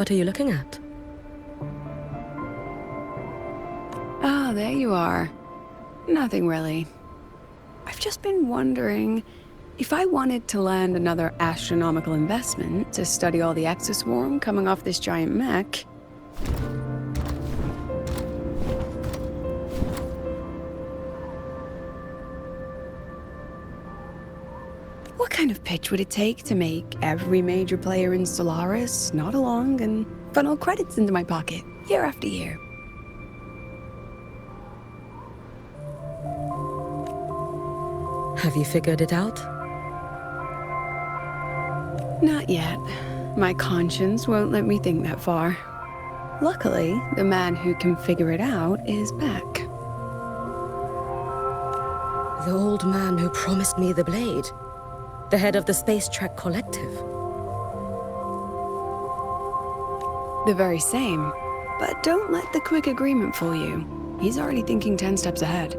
What are you looking at? Ah, there you are. Nothing really. I've just been wondering if I wanted to land another astronomical investment to study all the exoswarm coming off this giant mech. What kind of pitch would it take to make every major player in Solaris nod along and funnel credits into my pocket year after year? Have you figured it out? Not yet. My conscience won't let me think that far. Luckily, the man who can figure it out is back. The old man who promised me the blade. The head of the Space Trek Collective. The very same. But don't let the quick agreement fool you. He's already thinking 10 steps ahead.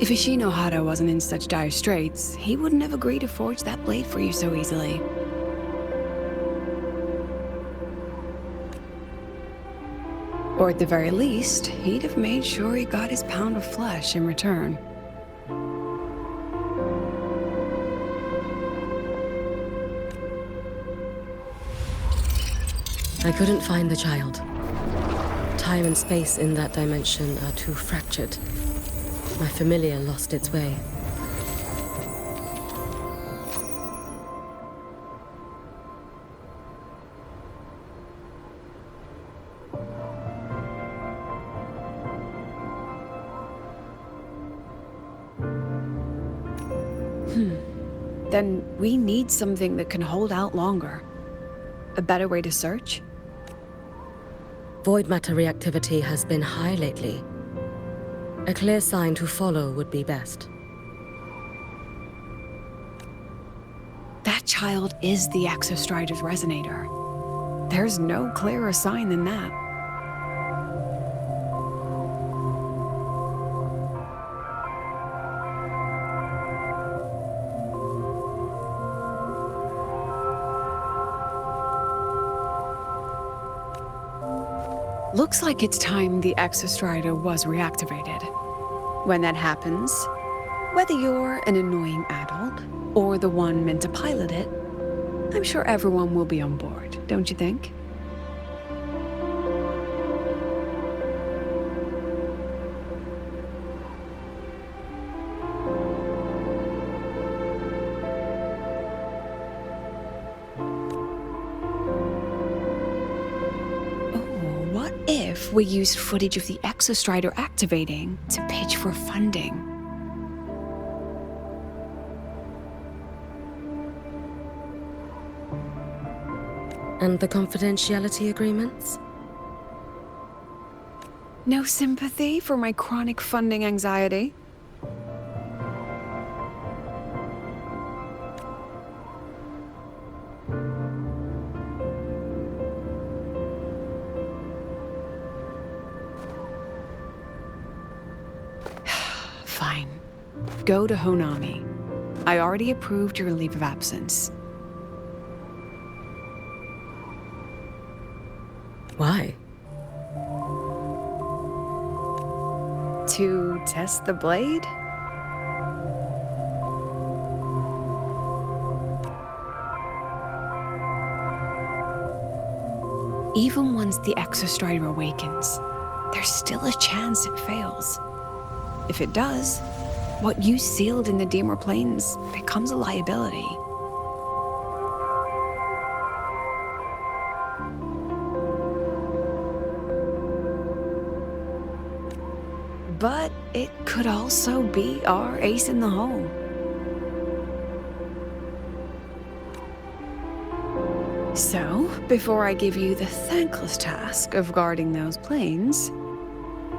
If Ishino Hada wasn't in such dire straits, he wouldn't have agreed to forge that blade for you so easily. Or at the very least, he'd have made sure he got his pound of flesh in return. I couldn't find the child. Time and space in that dimension are too fractured. My familiar lost its way. Then we need something that can hold out longer. A better way to search? Void matter reactivity has been high lately. A clear sign to follow would be best. That child is the Exostrider's resonator. There's no clearer sign than that. Looks like it's time the Exostrider was reactivated. When that happens, whether you're an annoying adult or the one meant to pilot it, I'm sure everyone will be on board, don't you think? What if we used footage of the Exostrider activating to pitch for funding? And the confidentiality agreements? No sympathy for my chronic funding anxiety? Fine. Go to Honami. I already approved your leave of absence. Why? To test the blade? Even once the Exostrider awakens, there's still a chance it fails. If it does, what you sealed in the Deemer Plains becomes a liability. But it could also be our ace in the hole. So, before I give you the thankless task of guarding those planes,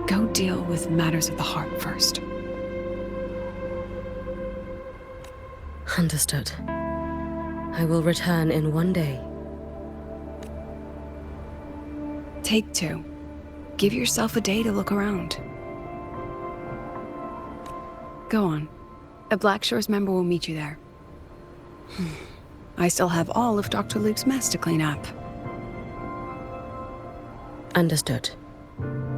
go deal with matters of the heart first. Understood. I will return in 1 day. Take 2. Give yourself a day to look around. Go on. A Black Shores member will meet you there. I still have all of Dr. Luke's mess to clean up. Understood.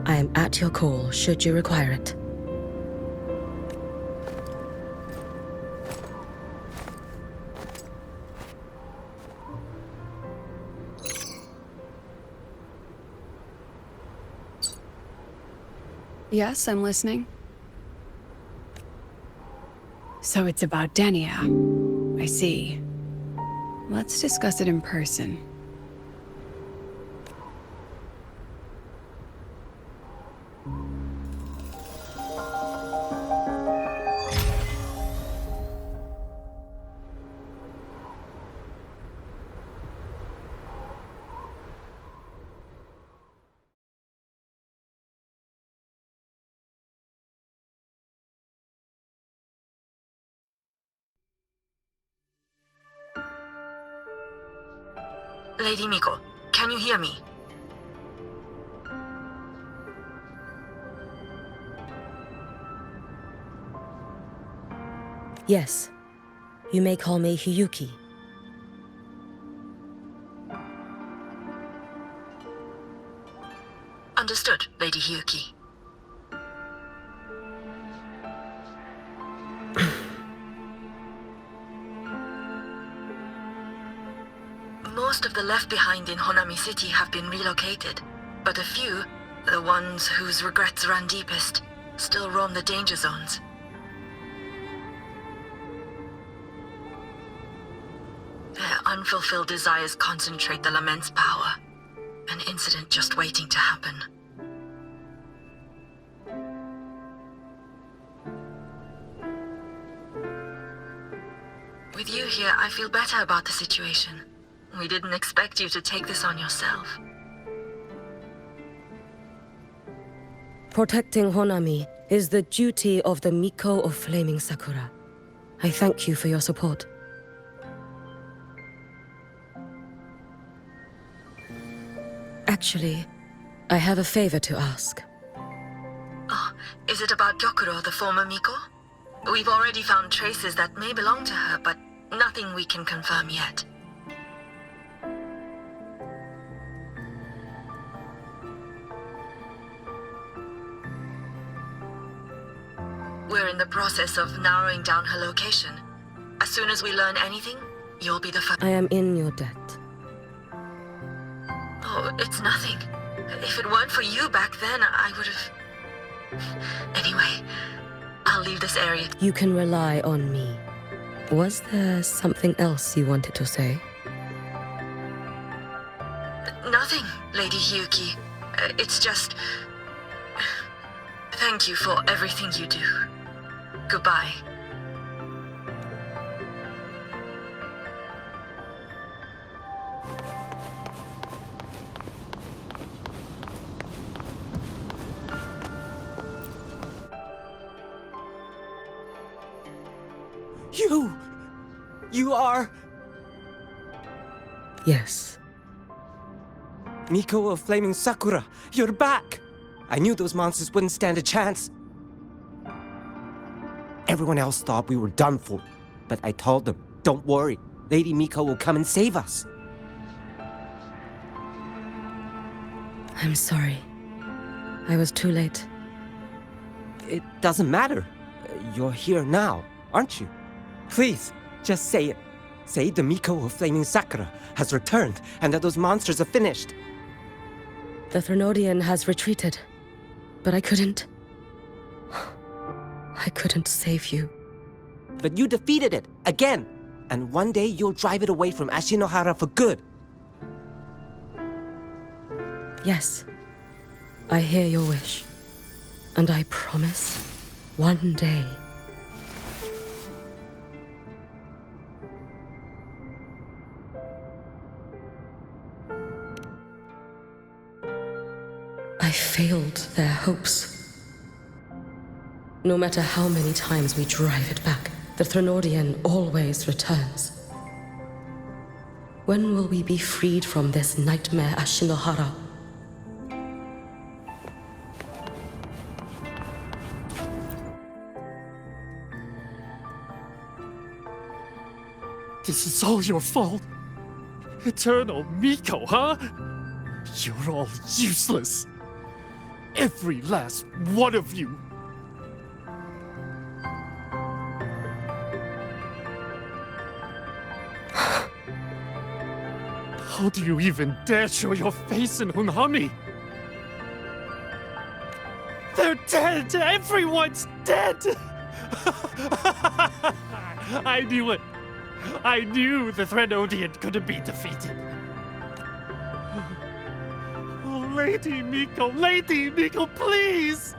I am at your call should you require it. Yes, I'm listening. So it's about Denia. I see. Let's discuss it in person. Lady Miko, can you hear me? Yes. You may call me Hiyuki. Understood, Lady Hiyuki. Most of the left behind in Honami City have been relocated, but a few, the ones whose regrets run deepest, still roam the danger zones. Their unfulfilled desires concentrate the lament's power. An incident just waiting to happen. With you here, I feel better about the situation. We didn't expect you to take this on yourself. Protecting Honami is the duty of the Miko of Flaming Sakura. I thank you for your support. Actually, I have a favor to ask. Oh, is it about Gyokuro, the former Miko? We've already found traces that may belong to her, but nothing we can confirm yet. We're in the process of narrowing down her location. As soon as we learn anything, you'll be the first. I am in your debt. Oh, it's nothing. If it weren't for you back then, I would have... Anyway, I'll leave this area. You can rely on me. Was there something else you wanted to say? Nothing, Lady Hiyuki. It's just... Thank you for everything you do. Goodbye. You are... Yes. Miko of Flaming Sakura, you're back! I knew those monsters wouldn't stand a chance. Everyone else thought we were done for, but I told them, don't worry, Lady Miko will come and save us. I'm sorry. I was too late. It doesn't matter. You're here now, aren't you? Please, just say it. Say the Miko of Flaming Sakura has returned and that those monsters are finished. The Threnodian has retreated, but I couldn't save you. But you defeated it, again! And one day you'll drive it away from Ashinohara for good. Yes, I hear your wish. And I promise, one day... I failed their hopes. No matter how many times we drive it back, the Threnodian always returns. When will we be freed from this nightmare Ashinohara? This is all your fault. Eternal Miko, huh? You're all useless. Every last one of you. How do you even dare show your face in Hunhami? They're dead! Everyone's dead! I knew it. I knew the Threnodian couldn't be defeated. Oh, Lady Miko, please!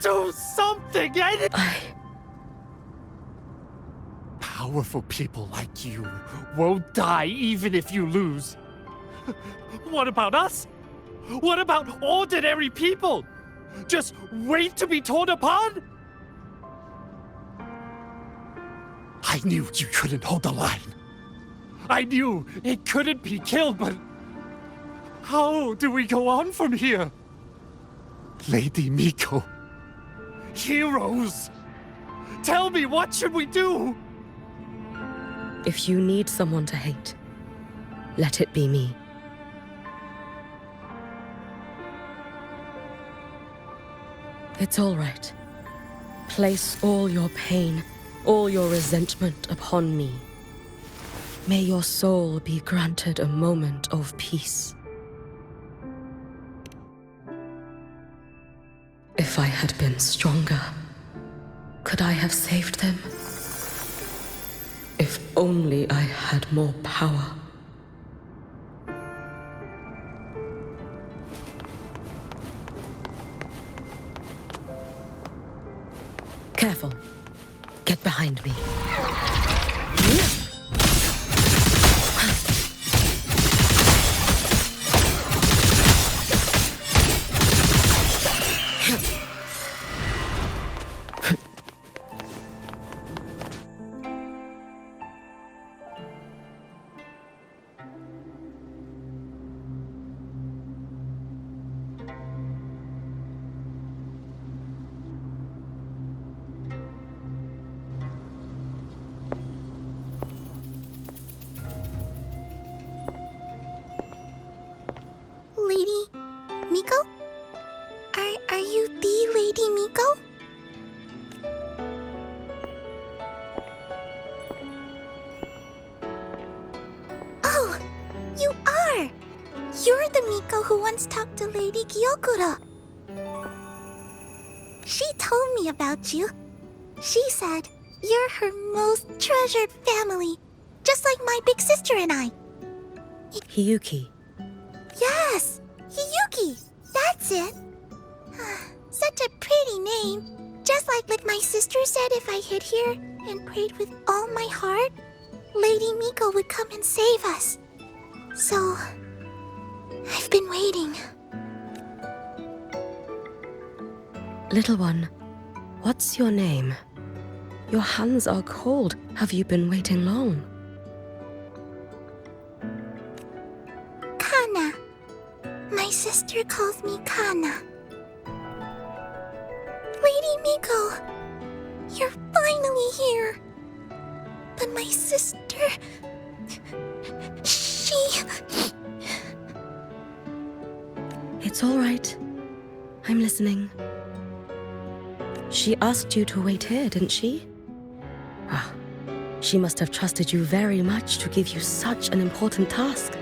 Do something! Powerful people like you won't die even if you lose. What about us? What about ordinary people? Just wait to be torn apart? I knew you couldn't hold the line. I knew it couldn't be killed, but how do we go on from here? Lady Miko, heroes, tell me, what should we do? If you need someone to hate, let it be me. It's all right. Place all your pain, all your resentment upon me. May your soul be granted a moment of peace. If I had been stronger, could I have saved them? If only I had more power. Careful. Get behind me. Lady Miko? Are you the Lady Miko? Oh, you are! You're the Miko who once talked to Lady Gyokuro. She told me about you. She said you're her most treasured family, just like my big sister and I. Hiyuki. Yes, Hiyuki, that's it. Such a pretty name. Just like my sister said, if I hid here and prayed with all my heart, Lady Miko would come and save us. So, I've been waiting. Little one, what's your name? Your hands are cold. Have you been waiting long? Kana. My sister calls me Kana. Lady Miko, you're finally here. But my sister... she... It's all right. I'm listening. She asked you to wait here, didn't she? Ah, she must have trusted you very much to give you such an important task.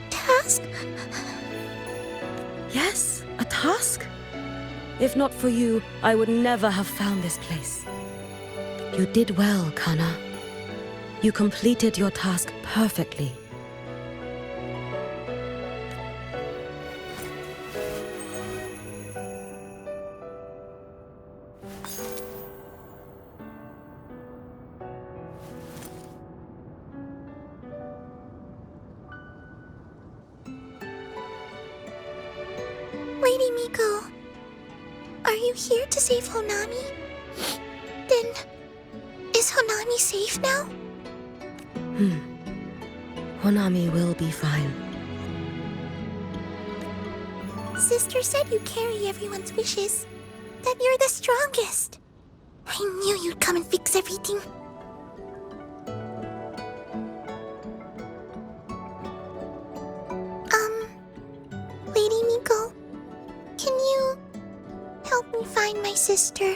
Task? Yes, a task. If not for you, I would never have found this place. You did well, Kana. You completed your task perfectly. Lady Miko, are you here to save Honami? Then, is Honami safe now? Honami will be fine. Sister said you carry everyone's wishes, that you're the strongest. I knew you'd come and fix everything. sister.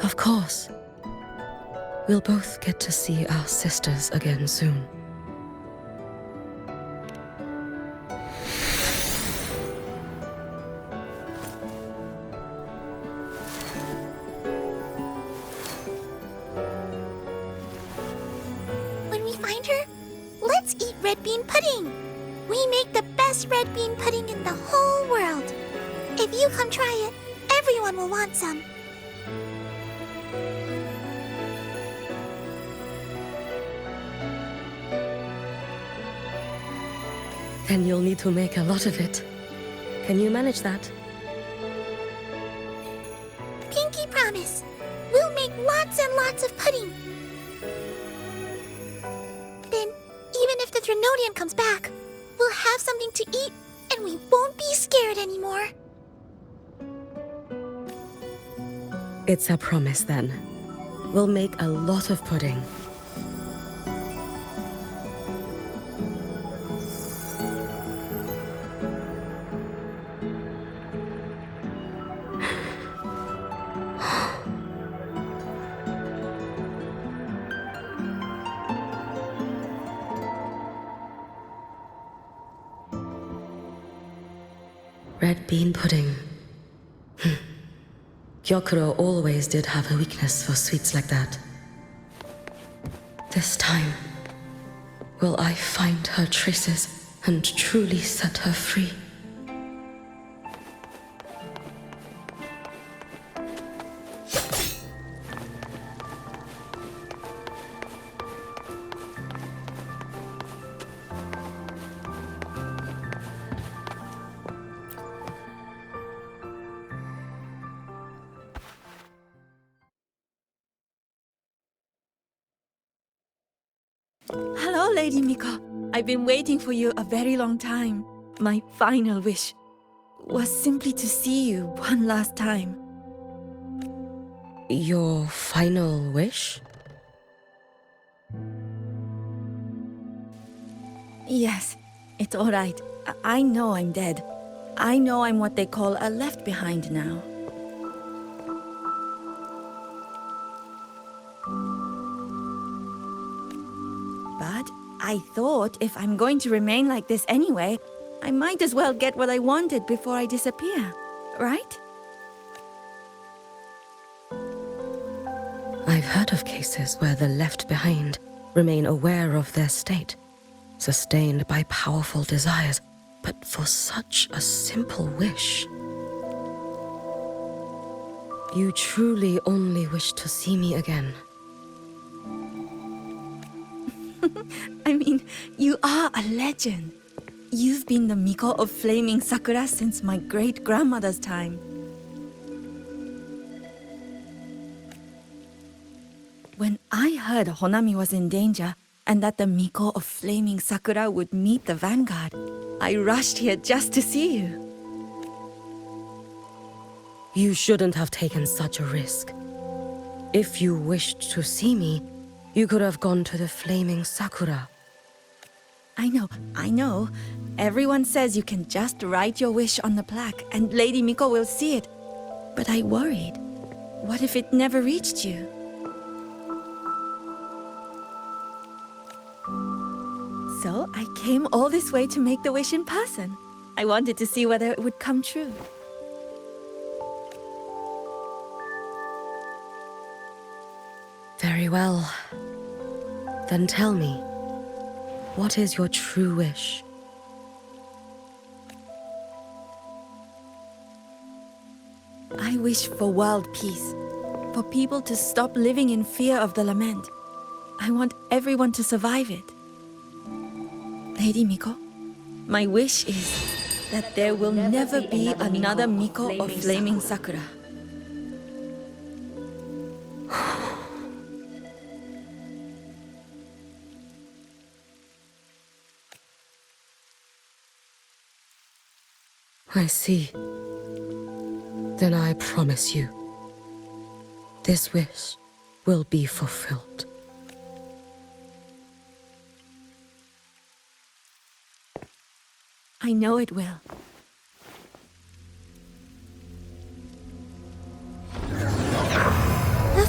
Of course. We'll both get to see our sisters again soon. When we find her, let's eat red bean pudding. We make the best red bean pudding in the whole world. If you come try it, everyone will want some. Then you'll need to make a lot of it. Can you manage that? Pinky promise. We'll make lots and lots of pudding. Then, even if the Drenodian comes back, we'll have something to eat and we won't be scared anymore. It's a promise then. We'll make a lot of pudding. Red bean pudding. Gyokuro always did have a weakness for sweets like that. This time, will I find her traces and truly set her free? Hello, Lady Miko. I've been waiting for you a very long time. My final wish was simply to see you one last time. Your final wish? Yes, it's all right. I know I'm dead. I know I'm what they call a left behind now. But I thought if I'm going to remain like this anyway, I might as well get what I wanted before I disappear, right? I've heard of cases where the left behind remain aware of their state, sustained by powerful desires, but for such a simple wish. You truly only wish to see me again. I mean, you are a legend. You've been the Miko of Flaming Sakura since my great-grandmother's time. When I heard Honami was in danger and that the Miko of Flaming Sakura would meet the vanguard, I rushed here just to see you. You shouldn't have taken such a risk. If you wished to see me, you could have gone to the Flaming Sakura. I know. Everyone says you can just write your wish on the plaque and Lady Miko will see it. But I worried. What if it never reached you? So I came all this way to make the wish in person. I wanted to see whether it would come true. Very well. Then tell me, what is your true wish? I wish for world peace, for people to stop living in fear of the lament. I want everyone to survive it. Lady Miko, my wish is that there will never be another Miko of Flaming Sakura. I see. Then I promise you, this wish will be fulfilled. I know it will.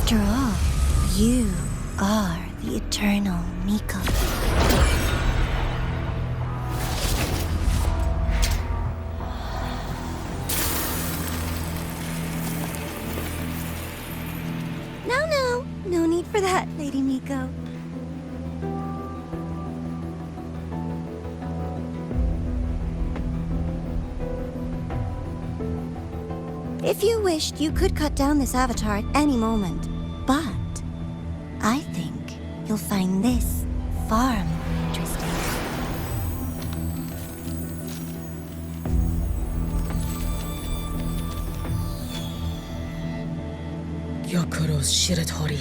After all, you are the eternal Miko. No need for that, Lady Miko. If you wished, you could cut down this avatar at any moment. But I think you'll find this far more interesting. Gyokuro's Shiratori.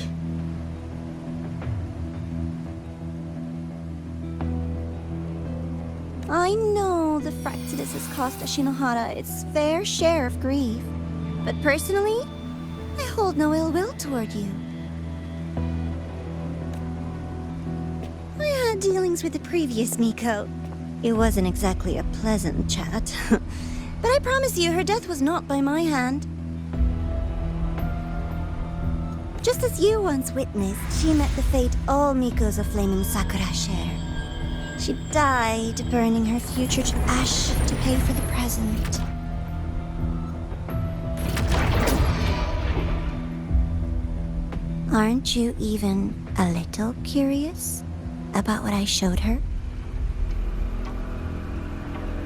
I know the Fraxidus has cost Ashinohara its fair share of grief. But personally, I hold no ill will toward you. I had dealings with the previous Miko. It wasn't exactly a pleasant chat. But I promise you, her death was not by my hand. Just as you once witnessed, she met the fate all Mikos of Flaming Sakura share. She died, burning her future to ash to pay for the present. Aren't you even a little curious about what I showed her?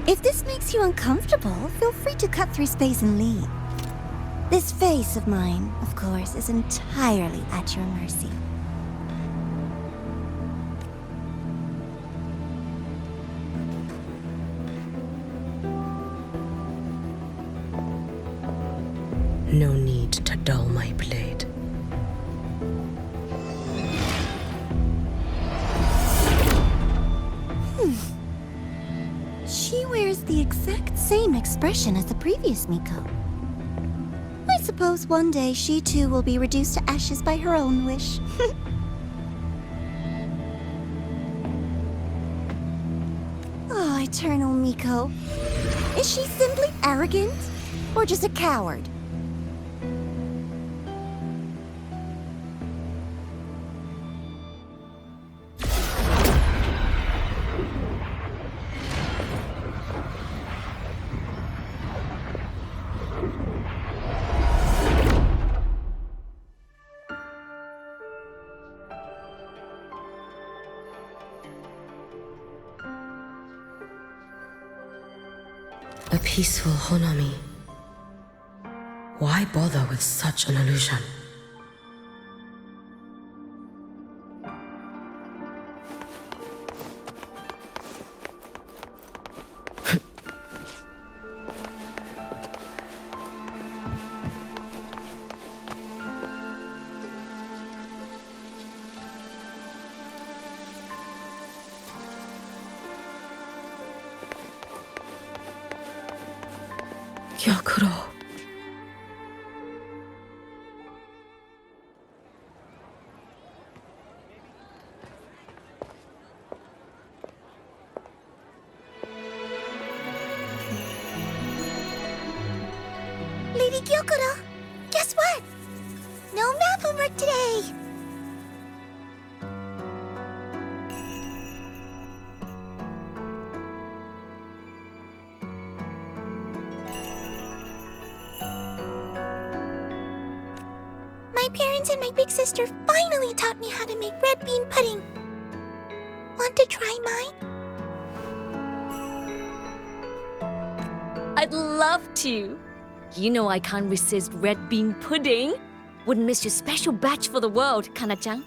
If this makes you uncomfortable, feel free to cut through space and leave. This face of mine, of course, is entirely at your mercy. No need to dull my blade. She wears the exact same expression as the previous Miko. I suppose one day she too will be reduced to ashes by her own wish. Oh, eternal Miko. Is she simply arrogant? Or just a coward? A peaceful Honami. Why bother with such an illusion? Gyokuro. Lady Gyokuro, guess what? No math homework today! My parents and my big sister finally taught me how to make red bean pudding. Want to try mine? I'd love to. You know I can't resist red bean pudding. Wouldn't miss your special batch for the world, Kana-chan.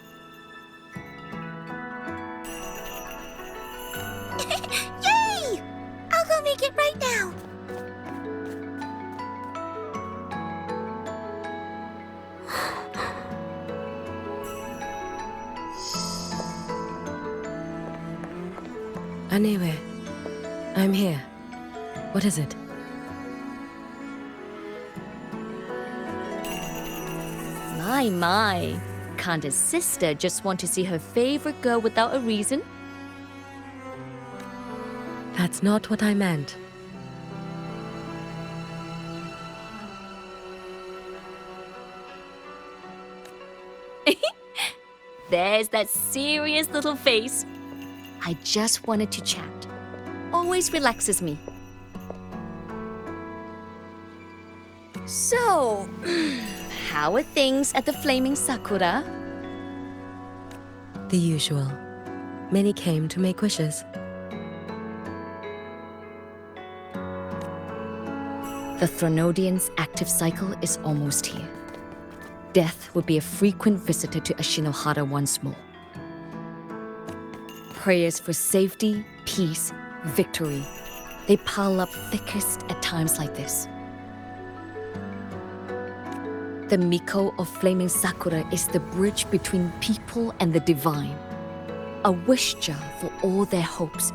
Yay! I'll go make it right now. Anyway, I'm here. What is it? My. Can't a sister just want to see her favorite girl without a reason? That's not what I meant. there's that serious little face. I just wanted to chat. Always relaxes me. So, how are things at the Flaming Sakura? The usual. Many came to make wishes. The Thronodian's active cycle is almost here. Death would be a frequent visitor to Ashinohara once more. Prayers for safety, peace, victory. They pile up thickest at times like this. The Miko of Flaming Sakura is the bridge between people and the divine. A wish jar for all their hopes.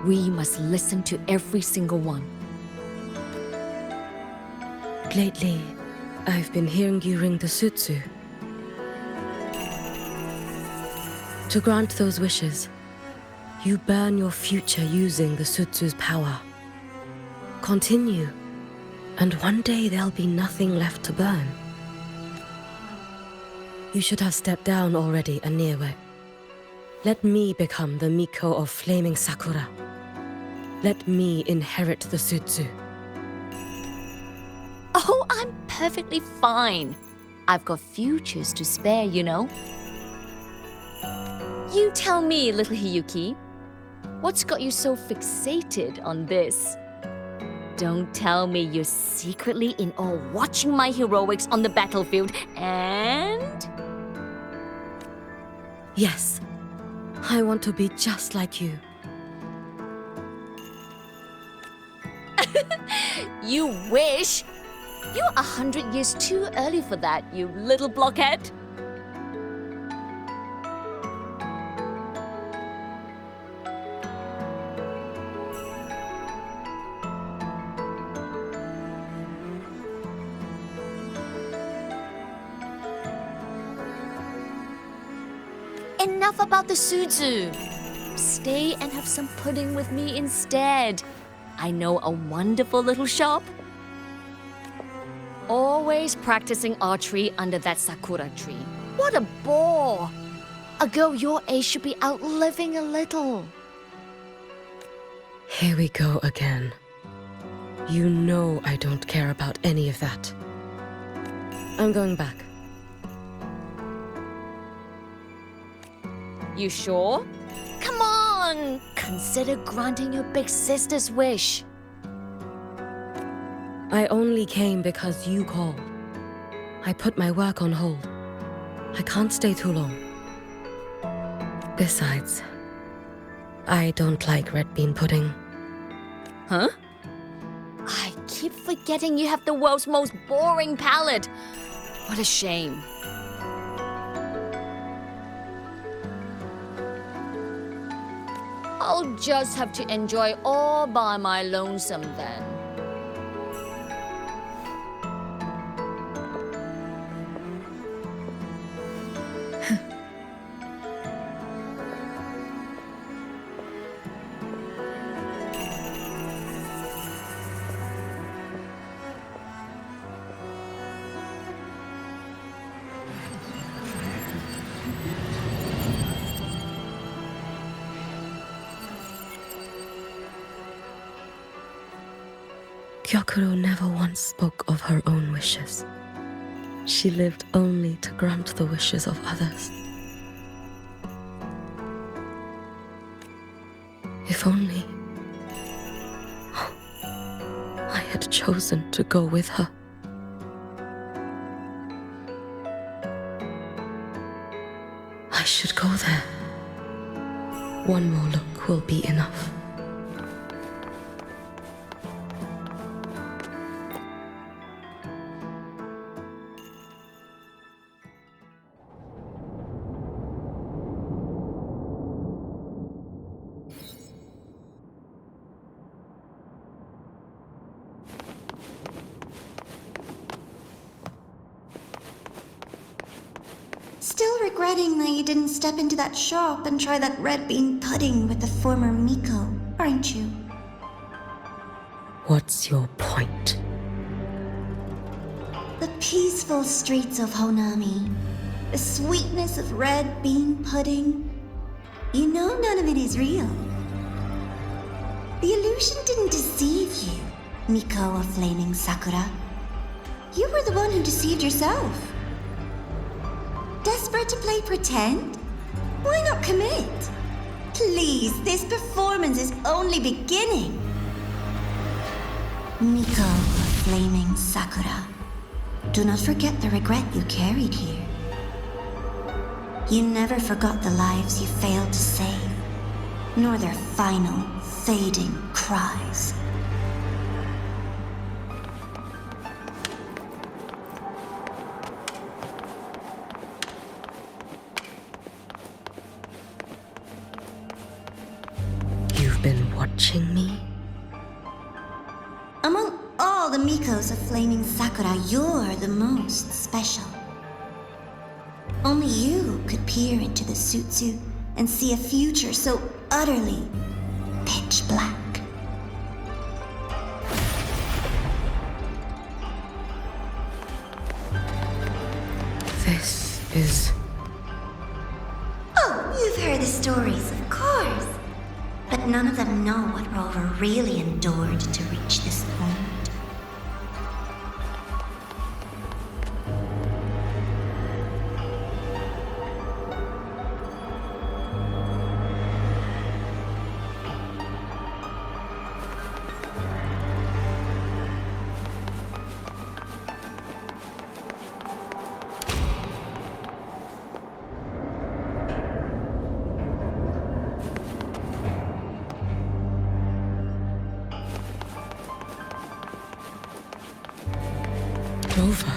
We must listen to every single one. Lately, I've been hearing you ring the sutsu. To grant those wishes, you burn your future using the sutsu's power. Continue, and one day there'll be nothing left to burn. You should have stepped down already, Aniewe. Let me become the Miko of Flaming Sakura. Let me inherit the sutsu. Oh, I'm perfectly fine. I've got futures to spare, you know. You tell me, little Hiyuki, what's got you so fixated on this? Don't tell me you're secretly in awe watching my heroics on the battlefield and... Yes, I want to be just like you. You wish? You're 100 years too early for that, you little blockhead. Enough about the sutsu. Stay and have some pudding with me instead. I know a wonderful little shop. Always practicing archery under that sakura tree. What a bore! A girl your age should be out living a little. Here we go again. You know I don't care about any of that. I'm going back. You sure? Come on! Consider granting your big sister's wish. I only came because you called. I put my work on hold. I can't stay too long. Besides, I don't like red bean pudding. Huh? I keep forgetting you have the world's most boring palate. What a shame. I'll just have to enjoy all by my lonesome then. Gyokuro never once spoke of her own wishes. She lived only to grant the wishes of others. If only I had chosen to go with her. I should go there. One more look will be enough. Still regretting that you didn't step into that shop and try that red bean pudding with the former Miko, aren't you? What's your point? The peaceful streets of Honami. The sweetness of red bean pudding. You know none of it is real. The illusion didn't deceive you, Miko of Flaming Sakura. You were the one who deceived yourself. Desperate to play pretend? Why not commit? Please, this performance is only beginning. Miko of Flaming Sakura, do not forget the regret you carried here. You never forgot the lives you failed to save, nor their final, fading cries. You've been watching me? Among all the Mikos of Flaming Sakura, you're the most special. Only you could peer into the Sutsu and see a future so utterly pitch black. This is... Oh, you've heard the stories, of course. But none of them know what Rover really endured to reach this point. Rover.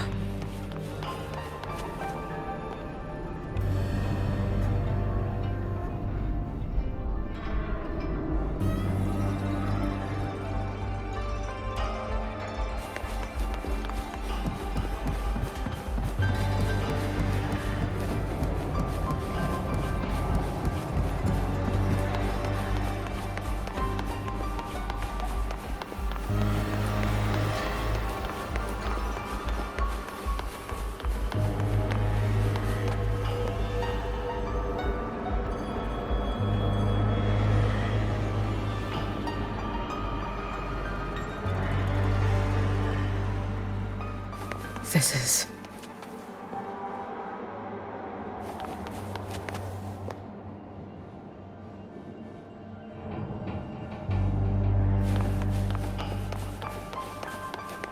This is...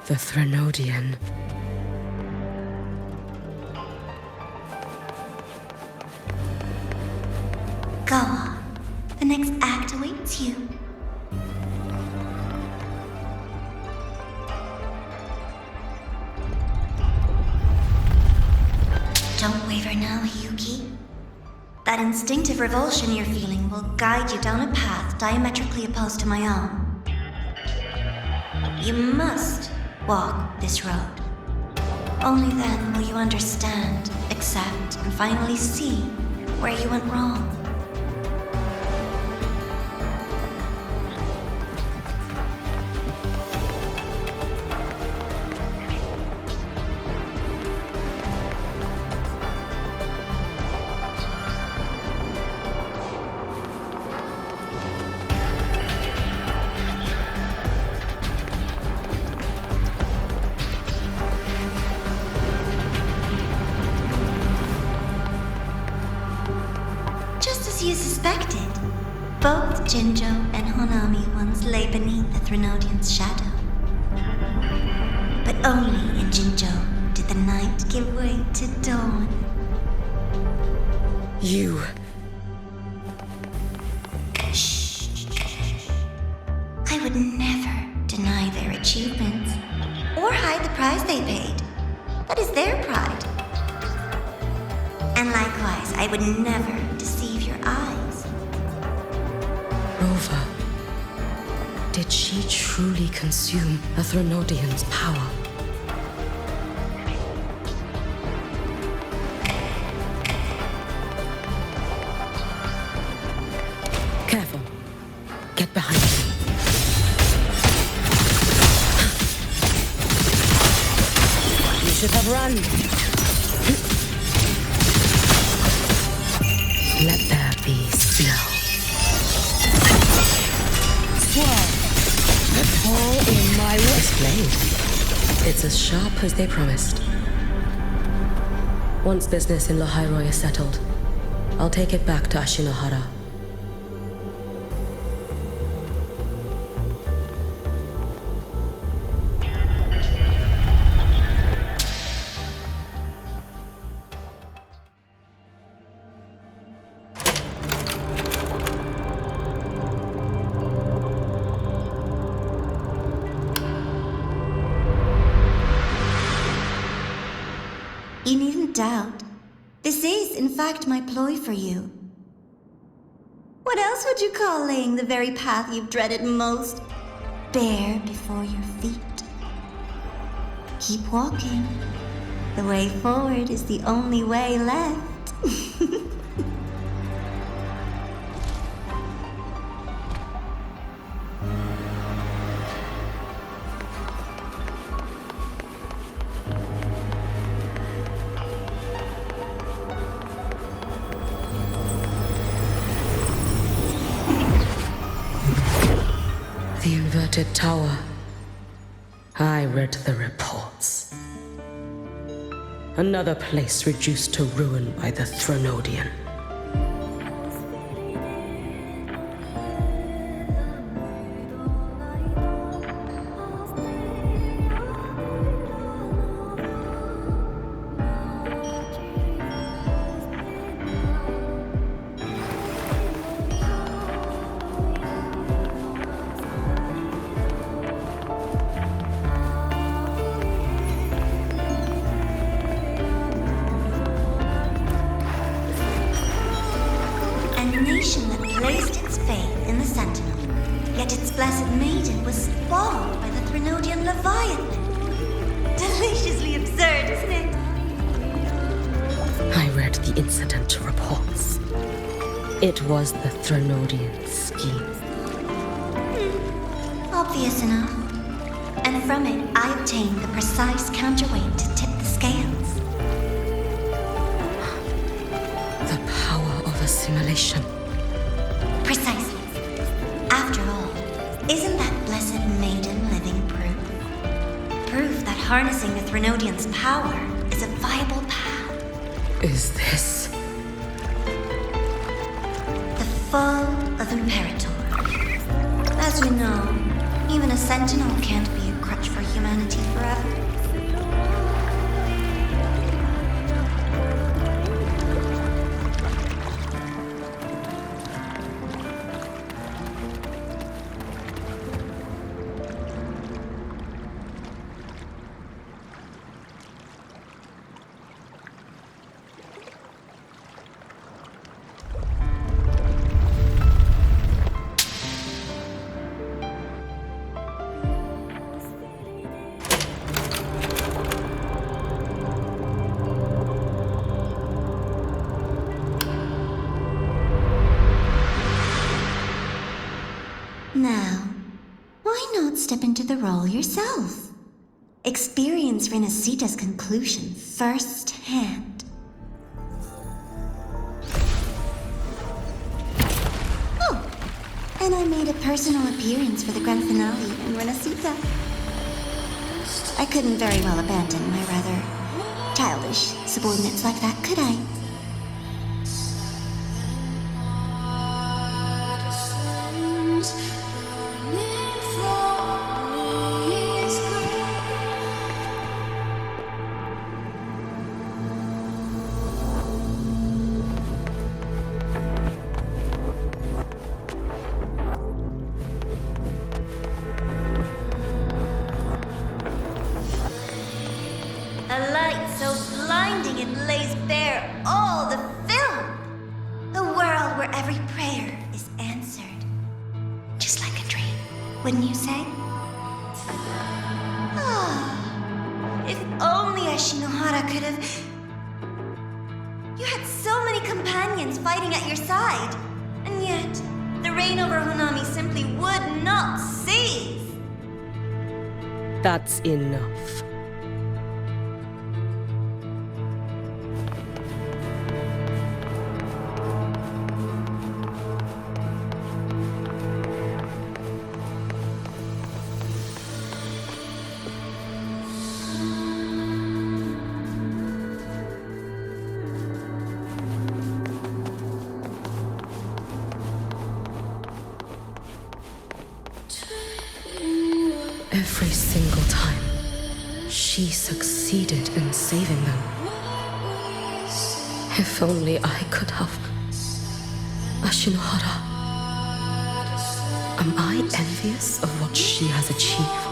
the Threnodian. Go on. The next act awaits you. Don't waver now, Yuki. That instinctive revulsion you're feeling will guide you down a path diametrically opposed to my own. You must walk this road. Only then will you understand, accept, and finally see where you went wrong. You suspected. Both Jinjo and Honami once lay beneath the Threnodian's shadow. But only in Jinjo did the night give way to dawn. You... Shh. I would never deny their achievements or hide the price they paid. That is their pride. And likewise, I would never deceive your eyes. Rover. Did she truly consume a Threnodian's power? Careful. Get behind me. You should have run. It's as sharp as they promised. Once business in Lahairoi is settled, I'll take it back to Ashinohara. You needn't doubt. This is, in fact, my ploy for you. What else would you call laying the very path you've dreaded most bare before your feet? Keep walking. The way forward is the only way left. The inverted tower. I read the reports. Another place reduced to ruin by the Threnodian. Placed its faith in the Sentinel, yet its blessed maiden was swallowed by the Threnodian Leviathan. Deliciously absurd, isn't it? I read the incident reports. It was the Threnodian scheme. Obvious enough. And from it, I obtained the precise counterweight to tip the scales. The power of assimilation. Precisely. After all, isn't that blessed maiden living proof? Proof that harnessing the Threnodian's power is a viable path. Is this the fall of Imperator? As you know, even a sentinel can't be a crutch for humanity forever. Now, why not step into the role yourself? Experience Renacita's conclusion firsthand. Oh, and I made a personal appearance for the grand finale in Renacita. I couldn't very well abandon my rather childish subordinates like that, could I? A light so blinding it lays bare all the film. A world where every prayer is answered. Just like a dream, wouldn't you say? Ah, if only Ashinohara could have... You had so many companions fighting at your side. And yet, the reign over Honami simply would not cease. That's enough. Every single time, she succeeded in saving them. If only I could have. Ashinohara. Am I envious of what she has achieved?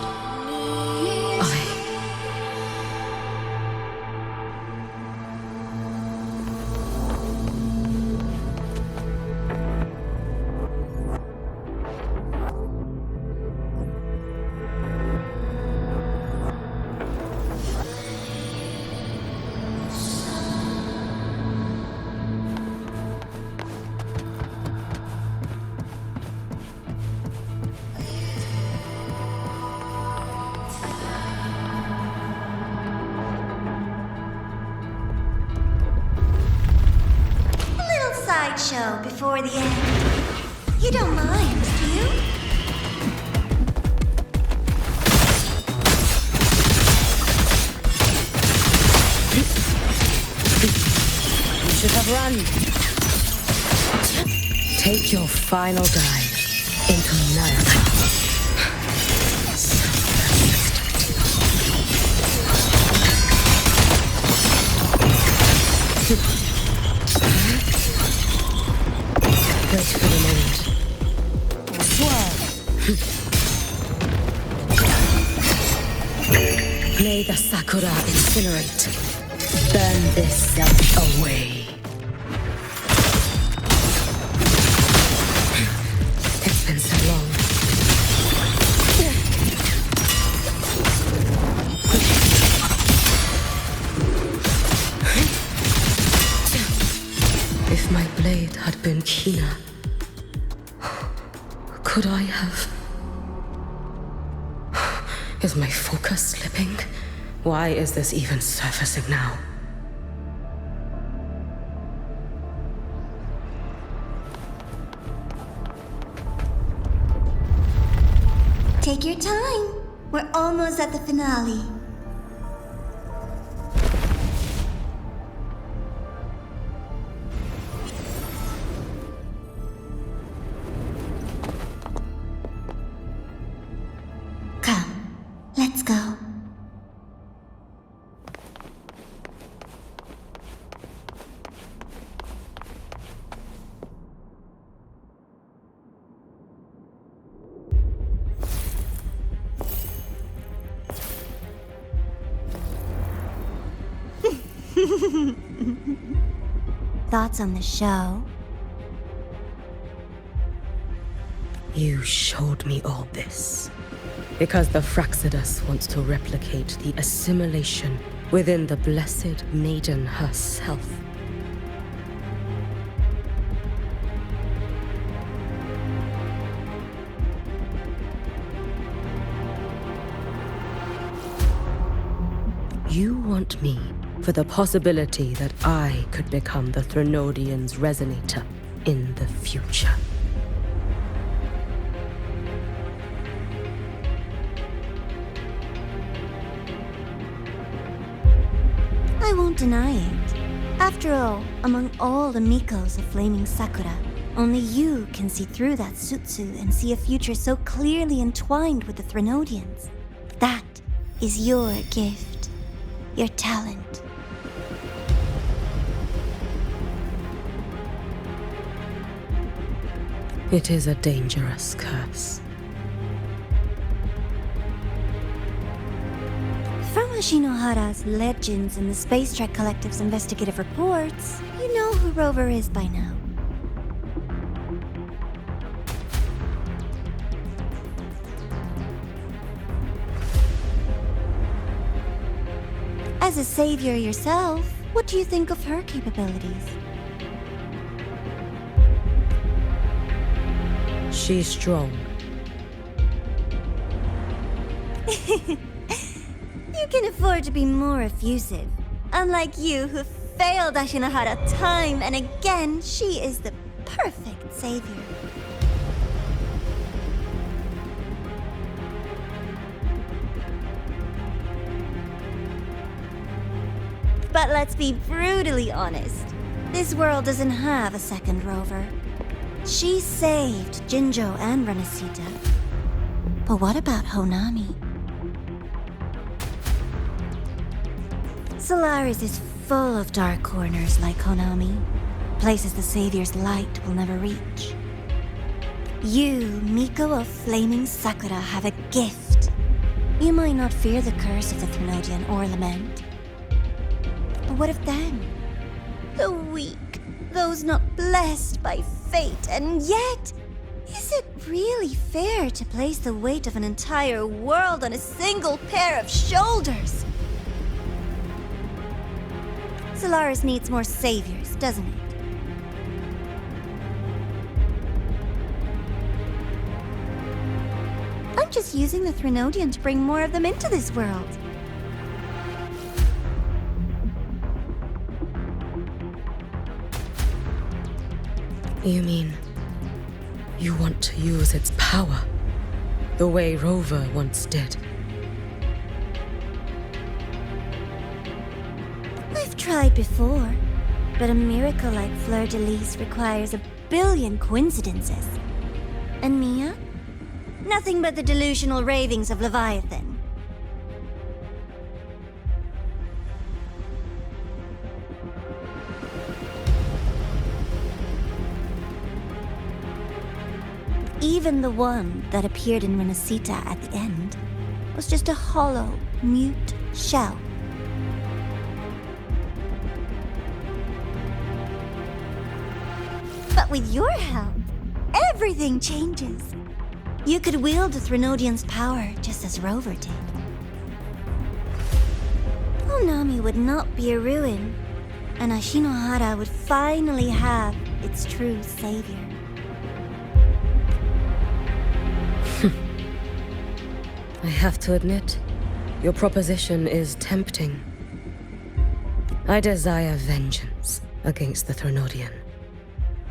Sideshow before the end. You don't mind, do you? You should have run. Take your final dive into Nayaka. Wait for the moment. Swerve. May the Sakura incinerate. Burn this self away. It's been so long. If my blade had been keener, could I have... Is my focus slipping? Why is this even surfacing now? Take your time. We're almost at the finale. Come, let's go. Thoughts on the show? You showed me all this because the Fraxidus wants to replicate the assimilation within the Blessed Maiden herself. You want me for the possibility that I could become the Threnodian's resonator in the future. I won't deny it. After all, among all the Mikos of Flaming Sakura, only you can see through that Sutsu and see a future so clearly entwined with the Threnodians. That is your gift, your talent. It is a dangerous curse. From Ashinohara's legends and the Space Trek Collective's investigative reports, you know who Rover is by now. As a savior yourself, what do you think of her capabilities? She's strong. You can afford to be more effusive. Unlike you, who failed Ashinohara time and again, she is the perfect savior. But let's be brutally honest. This world doesn't have a second Rover. She saved Jinjo and Renesita. But what about Honami? Solaris is full of dark corners like Konami, places the Savior's light will never reach. You, Miko of Flaming Sakura, have a gift. You might not fear the curse of the Threnodian or Lament. But what of them? The weak, those not blessed by fate, and yet, is it really fair to place the weight of an entire world on a single pair of shoulders? Solaris needs more saviors, doesn't it? I'm just using the Threnodian to bring more of them into this world. You mean you want to use its power the way Rover once did? I've tried before, but a miracle like Fleur-de-Lis requires a billion coincidences. And Mia? Nothing but the delusional ravings of Leviathan. Even the one that appeared in Renacita at the end was just a hollow, mute shell. But with your help, everything changes. You could wield the Threnodian's power just as Rover did. Konami would not be a ruin, and Ashinohara would finally have its true savior. I have to admit, your proposition is tempting. I desire vengeance against the Threnodian.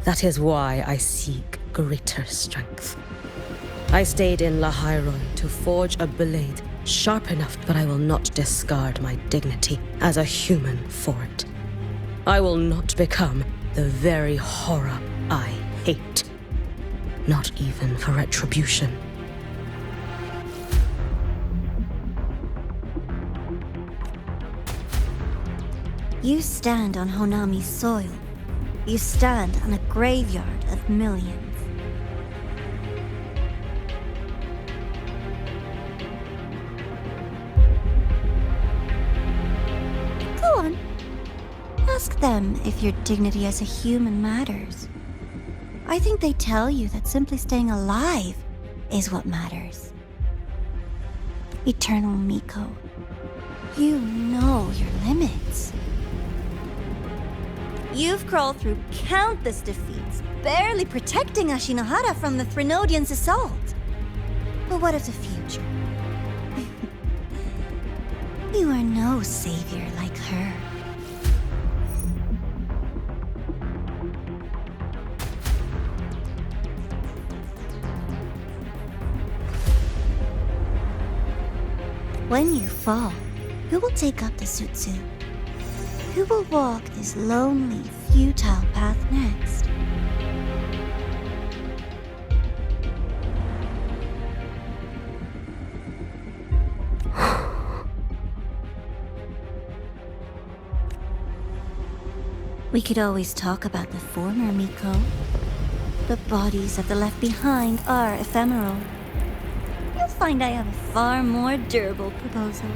That is why I seek greater strength. I stayed in Lahairon to forge a blade sharp enough, but I will not discard my dignity as a human for it. I will not become the very horror I hate. Not even for retribution. You stand on Honami's soil. You stand on a graveyard of millions. Go on. Ask them if your dignity as a human matters. I think they tell you that simply staying alive is what matters. Eternal Miko, you know your limits. You've crawled through countless defeats, barely protecting Ashinohara from the Threnodian's assault. But what of the future? You are no savior like her. When you fall, who will take up the Sutsu? Who will walk this lonely, futile path next? We could always talk about the former, Miko. The bodies of the left behind are ephemeral. You'll find I have a far more durable proposal.